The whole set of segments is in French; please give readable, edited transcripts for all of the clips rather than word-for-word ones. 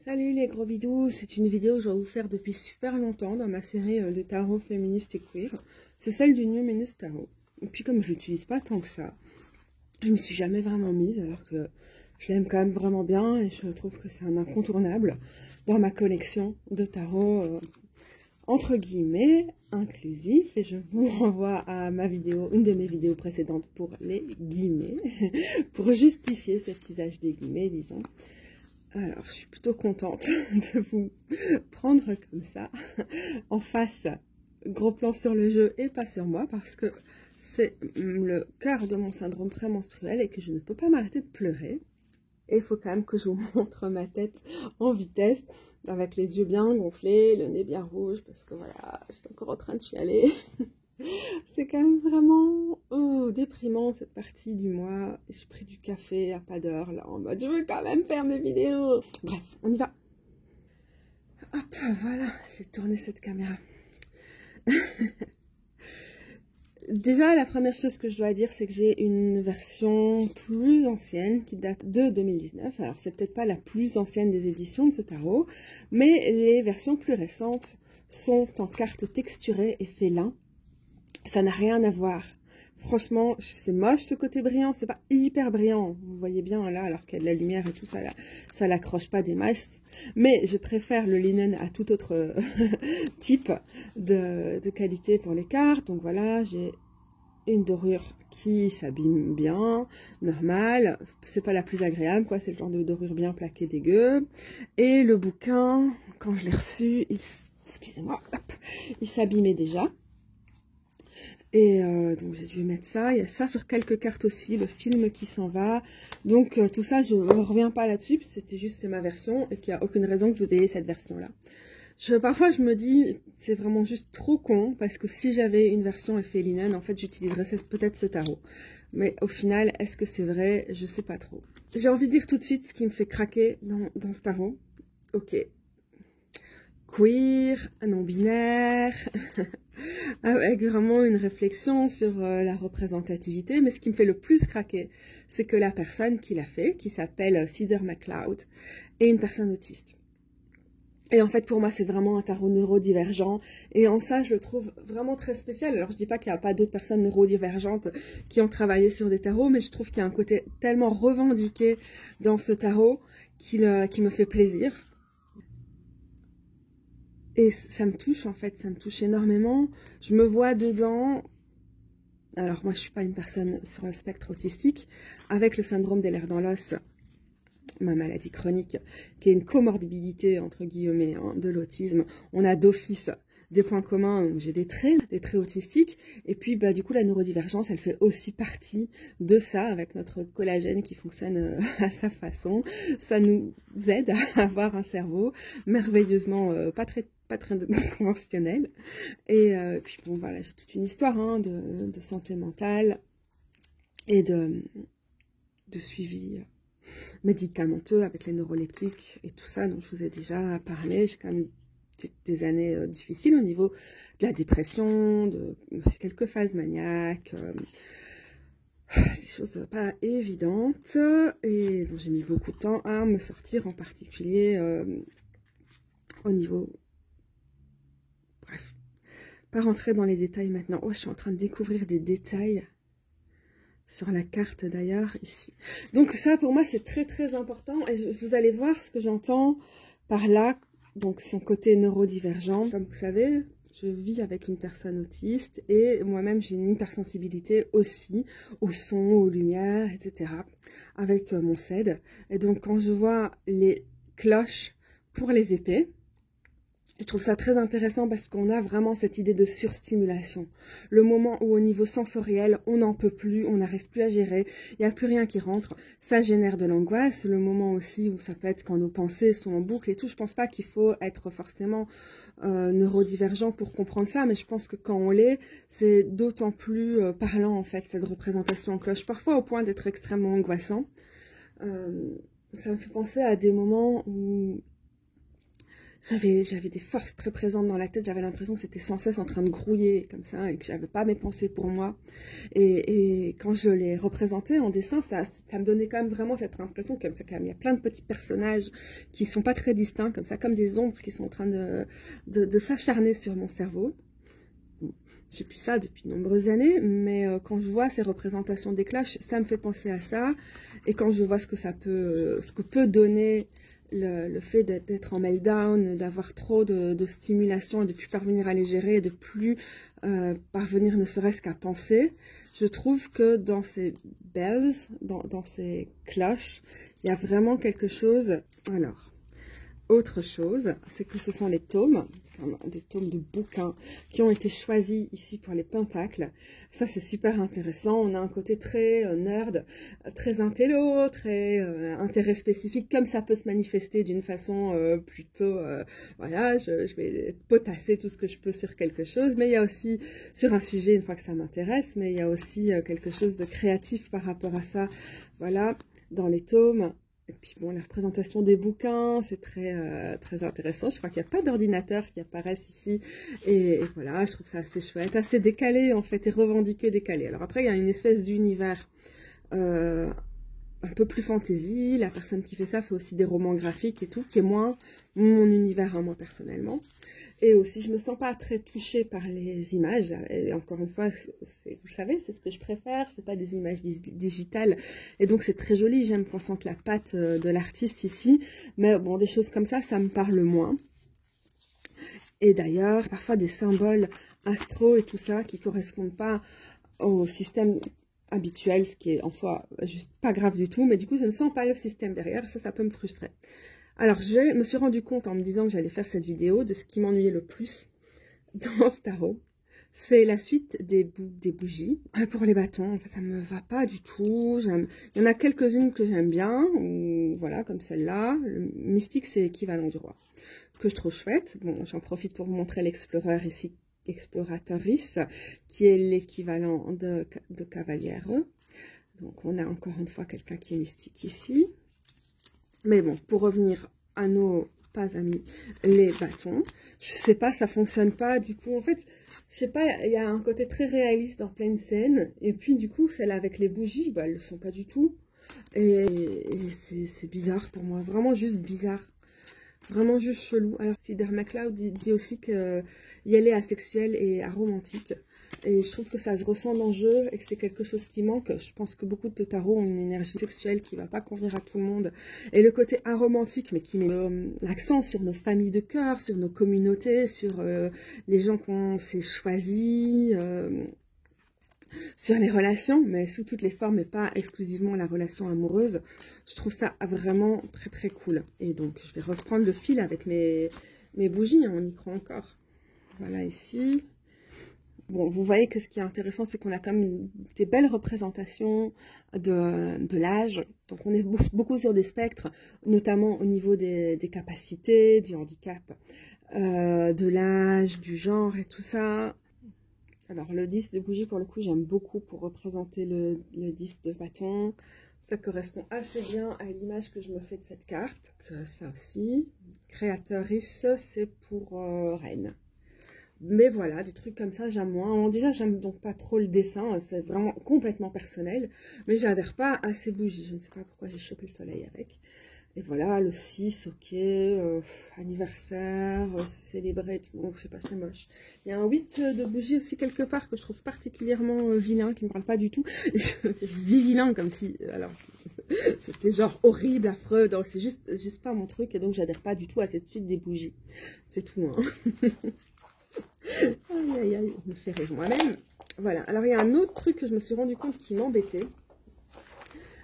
Salut les gros bidous, c'est une vidéo que je vais vous faire depuis super longtemps dans ma série de tarot féministe et queer. C'est celle du Numinous Tarot. Et puis comme je l'utilise pas tant que ça, je me suis jamais vraiment mise alors que je l'aime quand même vraiment bien et je trouve que c'est un incontournable dans ma collection de tarot entre guillemets inclusif, et je vous renvoie à ma vidéo, une de mes vidéos précédentes pour les guillemets, pour justifier cet usage des guillemets, disons. Alors, je suis plutôt contente de vous prendre comme ça, en face, gros plan sur le jeu et pas sur moi, parce que c'est le cœur de mon syndrome prémenstruel et que je ne peux pas m'arrêter de pleurer. Et il faut quand même que je vous montre ma tête en vitesse, avec les yeux bien gonflés, le nez bien rouge, parce que voilà, je suis encore en train de chialer. C'est quand même vraiment déprimant cette partie du mois. J'ai pris du café à pas d'heure là en mode je veux quand même faire mes vidéos. Bref, on y va. Hop, voilà, j'ai tourné cette caméra. Déjà, la première chose que je dois dire, c'est que j'ai une version plus ancienne qui date de 2019. Alors, c'est peut-être pas la plus ancienne des éditions de ce tarot, mais les versions plus récentes sont en cartes texturées et félin. Ça n'a rien à voir. Franchement, c'est moche ce côté brillant, c'est pas hyper brillant. Vous voyez bien là, alors qu'il y a de la lumière et tout, ça l'accroche pas des masses. Mais je préfère le linen à tout autre type de qualité pour les cartes. Donc voilà, j'ai une dorure qui s'abîme bien, normale. C'est pas la plus agréable, quoi. C'est le genre de dorure bien plaquée dégueu. Et le bouquin, quand je l'ai reçu, excusez-moi, il s'abîmait déjà. Et donc j'ai dû mettre ça, il y a ça sur quelques cartes aussi, le film qui s'en va. Donc tout ça, je ne reviens pas là-dessus, c'était juste c'est ma version et qu'il n'y a aucune raison que vous ayez cette version-là. Parfois je me dis, c'est vraiment juste trop con, parce que si j'avais une version effet linen, en fait j'utiliserais peut-être ce tarot. Mais au final, est-ce que c'est vrai? Je sais pas trop. J'ai envie de dire tout de suite ce qui me fait craquer dans ce tarot. Ok. Queer, non-binaire, avec vraiment une réflexion sur la représentativité. Mais ce qui me fait le plus craquer, c'est que la personne qui l'a fait, qui s'appelle Cedar McLeod, est une personne autiste. Et en fait, pour moi, c'est vraiment un tarot neurodivergent. Et en ça, je le trouve vraiment très spécial. Alors, je dis pas qu'il n'y a pas d'autres personnes neurodivergentes qui ont travaillé sur des tarots, mais je trouve qu'il y a un côté tellement revendiqué dans ce tarot qui me fait plaisir. Et ça me touche, en fait, ça me touche énormément. Je me vois dedans. Alors, moi, je suis pas une personne sur le spectre autistique, avec le syndrome des lèvres dans l'os, ma maladie chronique, qui est une comorbidité, entre guillemets, hein, de l'autisme. On a d'office des points communs, j'ai des traits autistiques. Et puis, bah, du coup, la neurodivergence, elle fait aussi partie de ça, avec notre collagène qui fonctionne à sa façon. Ça nous aide à avoir un cerveau merveilleusement pas très conventionnel. Et puis bon, voilà, j'ai toute une histoire hein, de santé mentale et de suivi médicamenteux avec les neuroleptiques et tout ça dont je vous ai déjà parlé. J'ai quand même eu des années difficiles au niveau de la dépression, de quelques phases maniaques, des choses pas évidentes et dont j'ai mis beaucoup de temps à me sortir, en particulier au niveau... Bref, pas rentrer dans les détails maintenant. Oh, je suis en train de découvrir des détails sur la carte d'ailleurs ici. Donc ça pour moi c'est très très important et vous allez voir ce que j'entends par là. Donc son côté neurodivergent. Comme vous savez, je vis avec une personne autiste et moi-même j'ai une hypersensibilité aussi au son, aux lumières, etc. avec mon CED. Et donc quand je vois les cloches pour les épées, je trouve ça très intéressant parce qu'on a vraiment cette idée de surstimulation. Le moment où au niveau sensoriel, on n'en peut plus, on n'arrive plus à gérer, il n'y a plus rien qui rentre, ça génère de l'angoisse. Le moment aussi où ça peut être quand nos pensées sont en boucle et tout, je pense pas qu'il faut être forcément neurodivergent pour comprendre ça, mais je pense que quand on l'est, c'est d'autant plus parlant en fait, cette représentation en cloche, parfois au point d'être extrêmement angoissant. Ça me fait penser à des moments où j'avais des forces très présentes dans la tête, j'avais l'impression que c'était sans cesse en train de grouiller comme ça et que j'avais pas mes pensées pour moi. Et quand je les représentais en dessin, ça me donnait quand même vraiment cette impression qu'il y a plein de petits personnages qui sont pas très distincts, comme ça, comme des ombres qui sont en train de s'acharner sur mon cerveau. J'ai plus ça depuis de nombreuses années, mais quand je vois ces représentations des cloches, ça me fait penser à ça. Et quand je vois ce que peut donner le fait d'être en meltdown, d'avoir trop de stimulation et de plus parvenir à les gérer, et de plus parvenir ne serait-ce qu'à penser, je trouve que dans ces bells, dans ces cloches, il y a vraiment quelque chose. Alors, autre chose, c'est que ce sont les tomes, des tomes de bouquins qui ont été choisis ici pour les pentacles. Ça, c'est super intéressant. On a un côté très nerd, très intello, très intérêt spécifique, comme ça peut se manifester d'une façon plutôt, voilà, je vais potasser tout ce que je peux sur quelque chose, mais il y a aussi, sur un sujet, une fois que ça m'intéresse, mais il y a aussi quelque chose de créatif par rapport à ça. Voilà, dans les tomes. Et puis bon, la représentation des bouquins, c'est très intéressant. Je crois qu'il n'y a pas d'ordinateur qui apparaissent ici. Et voilà, je trouve ça assez chouette, assez décalé en fait, et revendiqué décalé. Alors après, il y a une espèce d'univers un peu plus fantaisie. La personne qui fait ça fait aussi des romans graphiques et tout, qui est moins mon univers à moi personnellement. Et aussi, je me sens pas très touchée par les images. Et encore une fois, vous savez, c'est ce que je préfère. C'est pas des images digitales. Et donc, c'est très joli. J'aime qu'on sente la patte de l'artiste ici. Mais bon, des choses comme ça me parle moins. Et d'ailleurs, parfois des symboles astro et tout ça qui correspondent pas au système habituel, ce qui est en soi juste pas grave du tout. Mais du coup, je ne sens pas le système derrière. Ça peut me frustrer. Alors, je me suis rendu compte en me disant que j'allais faire cette vidéo de ce qui m'ennuyait le plus dans ce tarot. C'est la suite des bougies. Pour les bâtons, en fait, ça me va pas du tout. Il y en a quelques-unes que j'aime bien, ou, voilà, comme celle-là. Le mystique, c'est l'équivalent du roi, que je trouve chouette. Bon, j'en profite pour vous montrer l'explorer ici, exploratrice, qui est l'équivalent de cavalière. Donc, on a encore une fois quelqu'un qui est mystique ici. Mais bon, pour revenir à nos pas amis, les bâtons, je sais pas, ça fonctionne pas. Du coup, en fait, je sais pas, il y a un côté très réaliste dans pleine scène. Et puis, du coup, celle avec les bougies, bah, elles le sont pas du tout. Et c'est bizarre pour moi, vraiment juste bizarre. Vraiment juste chelou. Alors, Cider MacLeod dit aussi qu'il y est asexuel et aromantique. Et je trouve que ça se ressent dans le jeu et que c'est quelque chose qui manque. Je pense que beaucoup de tarots ont une énergie sexuelle qui ne va pas convenir à tout le monde. Et le côté aromantique, mais qui met l'accent sur nos familles de cœur, sur nos communautés, sur les gens qu'on s'est choisis, sur les relations, mais sous toutes les formes et pas exclusivement la relation amoureuse. Je trouve ça vraiment très très cool. Et donc, je vais reprendre le fil avec mes bougies, hein, on y croit encore. Voilà ici. Bon, vous voyez que ce qui est intéressant, c'est qu'on a quand même des belles représentations de l'âge. Donc, on est beaucoup sur des spectres, notamment au niveau des capacités, du handicap, de l'âge, du genre et tout ça. Alors, le 10 de bougie, pour le coup, j'aime beaucoup pour représenter le 10 de bâton. Ça correspond assez bien à l'image que je me fais de cette carte. Que ça aussi. Créatrice, c'est pour Reine. Mais voilà, des trucs comme ça, j'aime moins. Alors déjà, j'aime donc pas trop le dessin, c'est vraiment complètement personnel. Mais j'adhère pas à ces bougies. Je ne sais pas pourquoi j'ai chopé le soleil avec. Et voilà, le 6, ok, anniversaire, célébrer, tout. Bon, je sais pas, c'est moche. Il y a un 8 de bougies aussi quelque part que je trouve particulièrement vilain, qui me parle pas du tout. Je dis vilain comme si, alors, c'était genre horrible, affreux, donc c'est juste pas mon truc, et donc j'adhère pas du tout à cette suite des bougies. C'est tout, hein. Aïe, aïe, aïe, je me fais rire moi-même. Voilà, alors il y a un autre truc que je me suis rendu compte qui m'embêtait.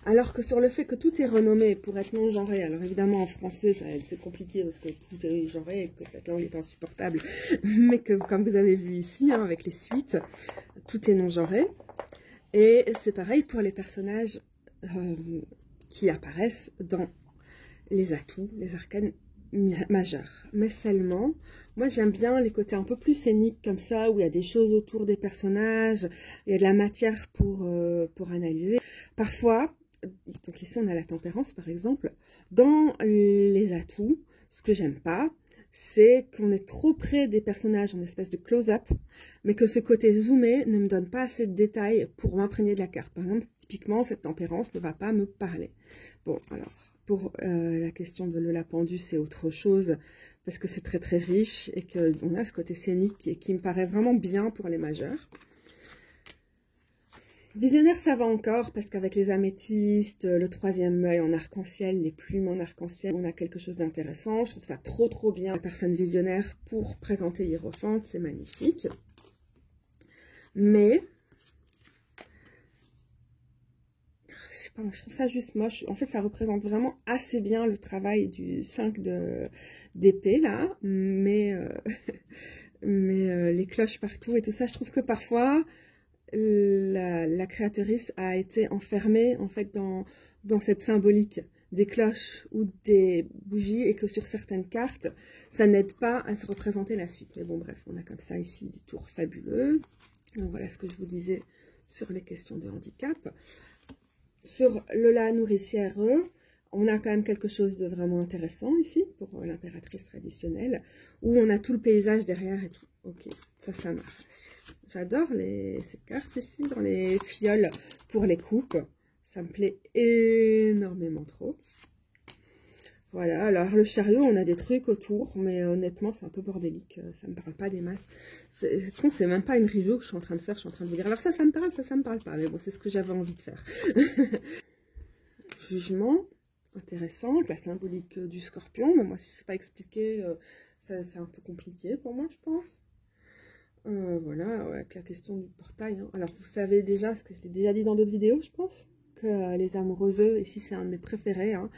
Alors que sur le fait que tout est renommé pour être non-genré, alors évidemment en français c'est compliqué parce que tout est genré et que cette langue est insupportable, mais que comme vous avez vu ici, hein, avec les suites, tout est non-genré. Et c'est pareil pour les personnages qui apparaissent dans les atouts, les arcanes majeurs. Mais seulement, moi j'aime bien les côtés un peu plus scéniques comme ça, où il y a des choses autour des personnages, il y a de la matière pour analyser. Parfois, donc ici on a la tempérance par exemple, dans les atouts, ce que j'aime pas, c'est qu'on est trop près des personnages en espèce de close-up, mais que ce côté zoomé ne me donne pas assez de détails pour m'imprégner de la carte. Par exemple, typiquement, cette tempérance ne va pas me parler. Bon, alors, pour la question de Lola Pendu, c'est autre chose, parce que c'est très très riche, et qu'on a ce côté scénique qui me paraît vraiment bien pour les majeurs. Visionnaire, ça va encore, parce qu'avec les améthystes, le troisième œil en arc-en-ciel, les plumes en arc-en-ciel, on a quelque chose d'intéressant. Je trouve ça trop bien, la personne visionnaire, pour présenter Hiérophante, c'est magnifique. Mais, je sais pas, je trouve ça juste moche. En fait, ça représente vraiment assez bien le travail du 5 d'épée, là, mais, les cloches partout et tout ça, je trouve que parfois... La créatrice a été enfermée en fait dans cette symbolique des cloches ou des bougies et que sur certaines cartes, ça n'aide pas à se représenter la suite. Mais bon, bref, on a comme ça ici des tours fabuleuses. Donc voilà ce que je vous disais sur les questions de handicap. Sur Lola nourricière, on a quand même quelque chose de vraiment intéressant ici pour l'impératrice traditionnelle où on a tout le paysage derrière et tout. Ok, ça marche. J'adore ces cartes ici, dans les fioles pour les coupes. Ça me plaît énormément trop. Voilà, alors le chariot, on a des trucs autour, mais honnêtement, c'est un peu bordélique. Ça me parle pas des masses. C'est même pas une review que je suis en train de faire, je suis en train de vous dire. Alors ça me parle, ça me parle pas. Mais bon, c'est ce que j'avais envie de faire. Jugement, intéressant. La symbolique du scorpion. Mais moi, si c'est pas expliqué, c'est un peu compliqué pour moi, je pense. Voilà, avec la question du portail. Hein. Alors, vous savez déjà, ce que je l'ai déjà dit dans d'autres vidéos, je pense, que les amoureux, ici, c'est un de mes préférés, hein,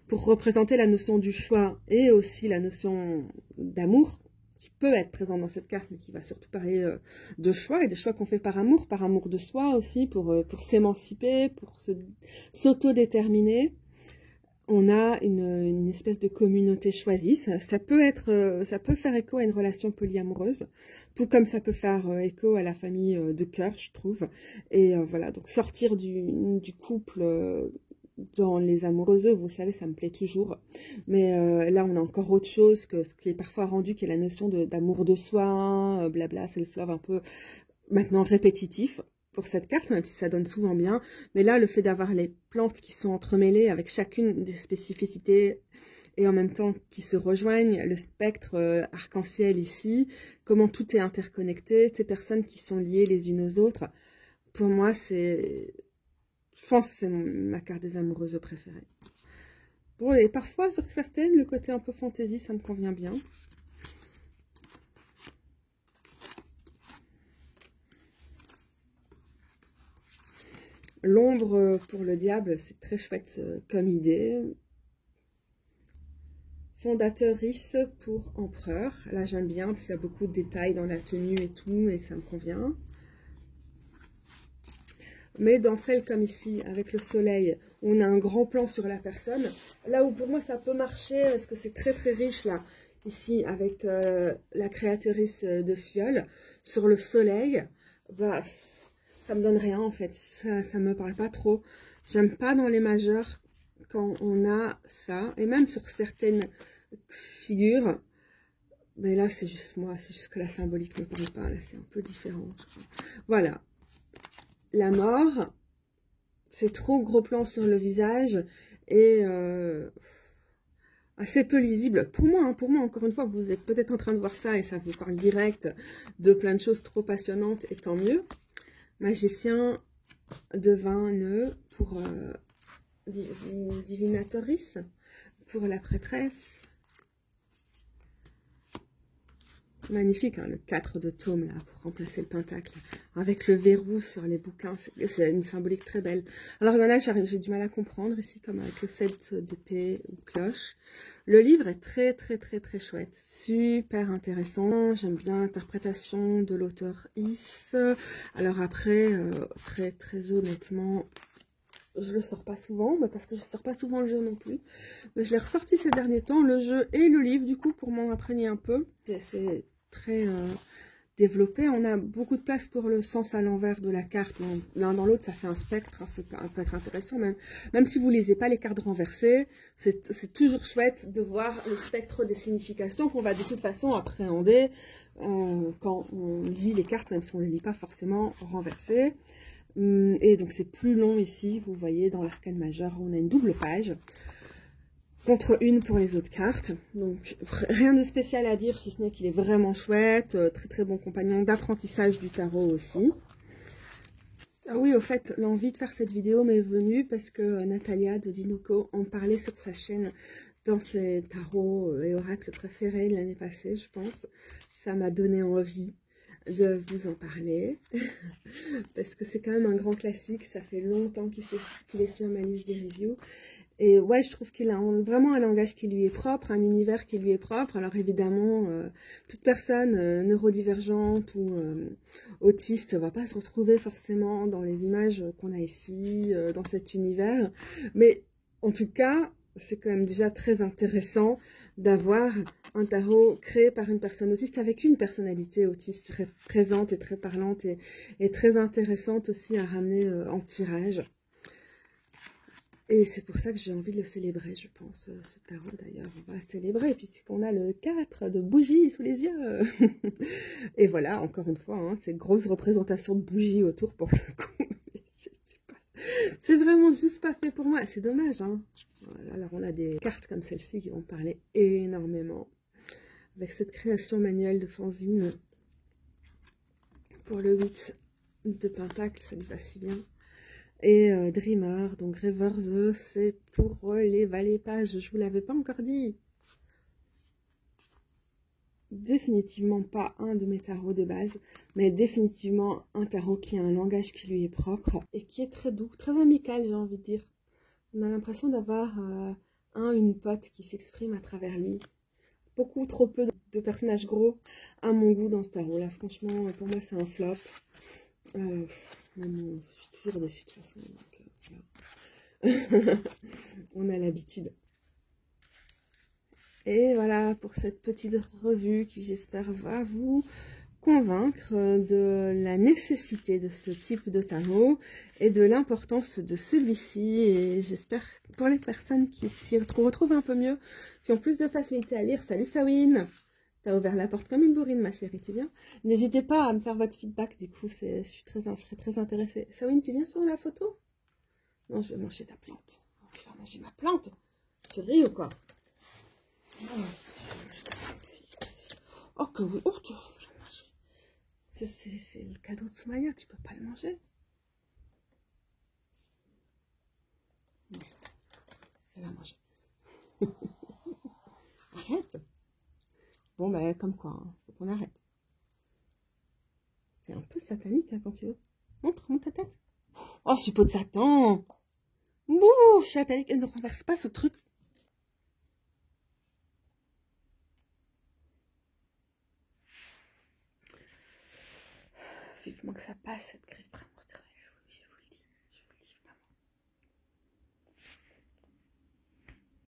pour représenter la notion du choix et aussi la notion d'amour, qui peut être présente dans cette carte, mais qui va surtout parler de choix, et des choix qu'on fait par amour de soi aussi, pour s'émanciper, pour s'autodéterminer. On a une espèce de communauté choisie. Ça peut faire écho à une relation polyamoureuse, tout comme ça peut faire écho à la famille de cœur, je trouve. Et voilà, donc sortir du couple dans les amoureuses, vous savez, ça me plaît toujours. Mais là, on a encore autre chose que ce qui est parfois rendu, qui est la notion d'amour de soi, blabla, self-love un peu maintenant répétitif. Pour cette carte, même si ça donne souvent bien. Mais là, le fait d'avoir les plantes qui sont entremêlées avec chacune des spécificités et en même temps qui se rejoignent, le spectre arc-en-ciel ici, comment tout est interconnecté, ces personnes qui sont liées les unes aux autres, pour moi, je pense que c'est ma carte des amoureuses préférée. Bon, et parfois, sur certaines, le côté un peu fantaisie, ça me convient bien. L'ombre pour le diable, c'est très chouette comme idée. Fondatrice pour empereur. Là, j'aime bien parce qu'il y a beaucoup de détails dans la tenue et tout, et ça me convient. Mais dans celle comme ici, avec le soleil, on a un grand plan sur la personne. Là où pour moi, ça peut marcher, parce que c'est très très riche là. Ici, avec la créatrice de fiole, sur le soleil, bah... ça me donne rien en fait, ça me parle pas trop. J'aime pas dans les majeurs quand on a ça, et même sur certaines figures, mais là c'est juste moi, c'est juste que la symbolique ne me parle pas, là c'est un peu différent, je crois. Voilà, la mort, c'est trop gros plan sur le visage, et assez peu lisible. Pour moi, encore une fois, vous êtes peut-être en train de voir ça, et ça vous parle direct de plein de choses trop passionnantes, et tant mieux. Magicien de 20 nœuds pour Divinatoris, pour la prêtresse. Magnifique, hein, le 4 de tome, là, pour remplacer le pentacle. Avec le verrou sur les bouquins, c'est une symbolique très belle. Alors, il y en a que j'ai du mal à comprendre, ici, comme avec le 7 d'épée ou cloche. Le livre est très, très, très, très chouette. Super intéressant. J'aime bien l'interprétation de l'auteur Is. Alors après, très, très honnêtement... je le sors pas souvent, parce que je sors pas souvent le jeu non plus. Mais je l'ai ressorti ces derniers temps, le jeu et le livre, du coup, pour m'en imprégner un peu. C'est très, développé. On a beaucoup de place pour le sens à l'envers de la carte. L'un dans l'autre, ça fait un spectre. Hein, ça peut être intéressant. Même si vous lisez pas les cartes renversées, c'est toujours chouette de voir le spectre des significations qu'on va de toute façon appréhender quand on lit les cartes, même si on ne les lit pas forcément renversées. Et donc c'est plus long ici. Vous voyez, dans l'arcane majeur, on a une double page. Contre une pour les autres cartes. Donc rien de spécial à dire, si ce n'est qu'il est vraiment chouette, très très bon compagnon d'apprentissage du tarot aussi. Ah oui, au fait, l'envie de faire cette vidéo m'est venue parce que Natalia de Dinoco en parlait sur sa chaîne dans ses tarots et oracles préférés de l'année passée, je pense. Ça m'a donné envie de vous en parler parce que c'est quand même un grand classique, ça fait longtemps qu'il est sur ma liste des reviews. Et ouais, je trouve qu'il a vraiment un langage qui lui est propre, un univers qui lui est propre. Alors évidemment, toute personne neurodivergente ou autiste va pas se retrouver forcément dans les images qu'on a ici, dans cet univers. Mais en tout cas, c'est quand même déjà très intéressant d'avoir un tarot créé par une personne autiste avec une personnalité autiste très présente et très parlante et très intéressante aussi à ramener en tirage. Et c'est pour ça que j'ai envie de le célébrer, je pense, ce tarot d'ailleurs. On va célébrer puisqu'on a le 4 de bougies sous les yeux. Et voilà, encore une fois, hein, cette grosse représentation de bougies autour pour le coup. C'est vraiment juste pas fait pour moi, c'est dommage. Hein. Voilà, alors on a des cartes comme celle-ci qui vont parler énormément. Avec cette création manuelle de fanzine pour le 8 de Pentacle, ça lui va si bien. Et Dreamer, donc Rêveuse, c'est pour les valets pages, je vous l'avais pas encore dit. Définitivement pas un de mes tarots de base, mais définitivement un tarot qui a un langage qui lui est propre et qui est très doux, très amical, j'ai envie de dire. On a l'impression d'avoir une pote qui s'exprime à travers lui. Beaucoup trop peu de personnages gros à mon goût dans ce tarot-là. Franchement, pour moi, c'est un flop. Je suis toujours déçue de toute façon. Donc, voilà. On a l'habitude. Et voilà pour cette petite revue qui, j'espère, va vous convaincre de la nécessité de ce type de tarot et de l'importance de celui-ci. Et j'espère pour les personnes qui s'y retrouvent un peu mieux, qui ont plus de facilité à lire. Salut Sawin! T'as ouvert la porte comme une bourrine, ma chérie, tu viens? N'hésitez pas à me faire votre feedback, du coup, je serais très intéressée. Sawin, tu viens sur la photo? Non, je vais manger ta plante. Tu vas manger ma plante? Tu ris ou quoi? Oh, je vais manger ta plante, si. Oh, que oui, oh, tu vas le manger. C'est le cadeau de Soumaya, tu peux pas le manger. Ouais. Elle a mangé. Arrête. Bon, ben, comme quoi, hein, faut qu'on arrête. C'est un peu satanique, hein, quand tu veux. Montre ta tête. Oh, c'est pas de Satan. Bouh, satanique, ne renverse pas ce truc. Vivement que ça passe, cette crise